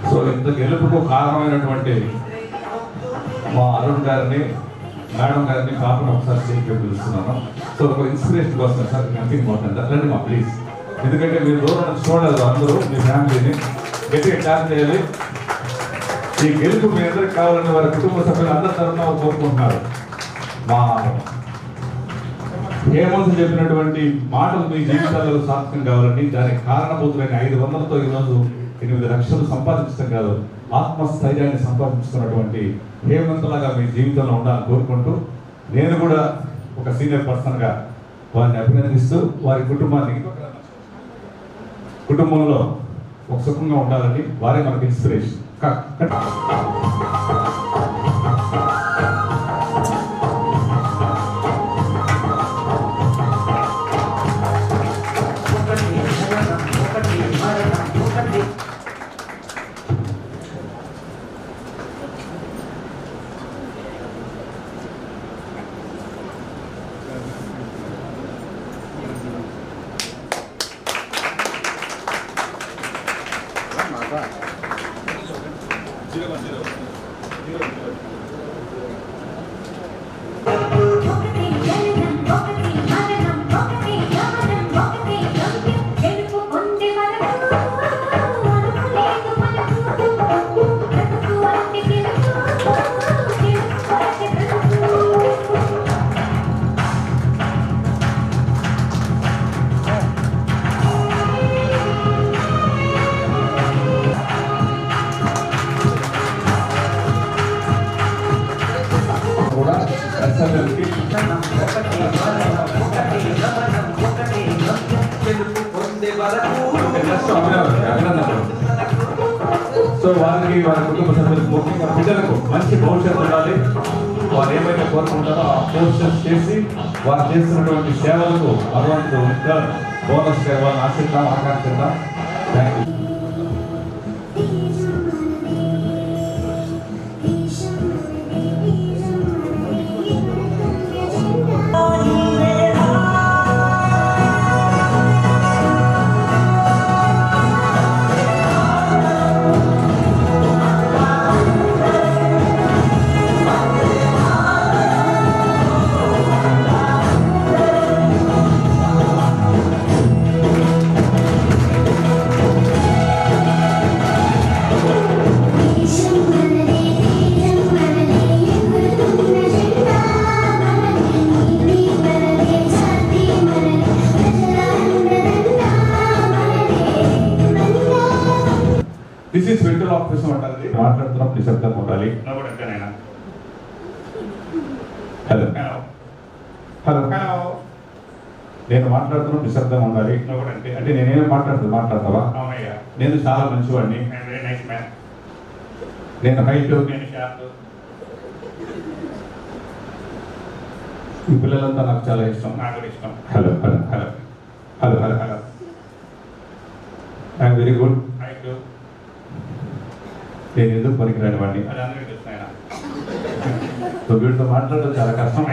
So ఇంత గెలుపుకు కారణమైనటువంటి మా అరుణ్ గారిని, మేడం గారిని కాకుండా ఒకసారి స్టేజ్కి పిలుస్తున్నాను. సో ఒక ఇన్స్పిరేషన్ కోసం సార్ నథింగ్ ఇంపార్టెంట్ రండి మా ప్లీజ్. ఎందుకంటే మీరు దూరం నుంచి చూడలేదు, అందరూ మీ ఫ్యామిలీని గట్టిగా క్లాస్ చేయాలి. ఈ గెలుపు మీ అందరికి కావాలని వారి కుటుంబ సభ్యులు అందరి తరఫున కోరుకుంటున్నారు. మా హేమంత్ చెప్పినటువంటి మాటలు మీ జీవితాలలో సార్థకం కావాలని, దానికి కారణభూతులైన 500తో ఈరోజు 8 లక్షలు సంపాదించడం కాదు, ఆత్మస్థైర్యాన్ని సంపాదించుకున్నటువంటి హేమంత్లాగా మీ జీవితంలో ఉండాలని కోరుకుంటూ, నేను కూడా ఒక సీనియర్ పర్సన్గా వారిని అభినందిస్తూ, వారి కుటుంబంలో ఒక సుఖంగా ఉండాలని, వారే మనకి ఇన్స్పిరేషన్. సో వారికి, వారి కుటుంబ సభ్యులకు, ముఖ్యంగా పిల్లలకు మంచి భవిష్యత్తు ఉండాలి. వారు ఏమైతే కోరుకుంటారో ఆ పోస్టర్స్ చేసి వారు చేస్తున్నటువంటి సేవలకు భగవంతుడు ఇంకా బోనస్ సేవలను ఆశిద్దాం, ఆకాంక్షిద్దాం. Thank you. This is dental office ఉండాలి. మాట్లాడుతున్నప్పుడు నిశ్శబ్దం ఉండాలి. హలో హలో హలో, నేను మాట్లాడుతున్నప్పుడు నిశ్శబ్దం ఉండాలి. అంటే నేనేం మాట్లాడతావా? నేను చాలా మంచివాడిని, నేను హైట్, ఈ పిల్లలంతా నాకు చాలా ఇష్టం. Hello hello hello hello hello hello, I'm very good. నేను ఎందుకు పనికిరాని వాడిని, వీటితో మాట్లాడడం చాలా కష్టం.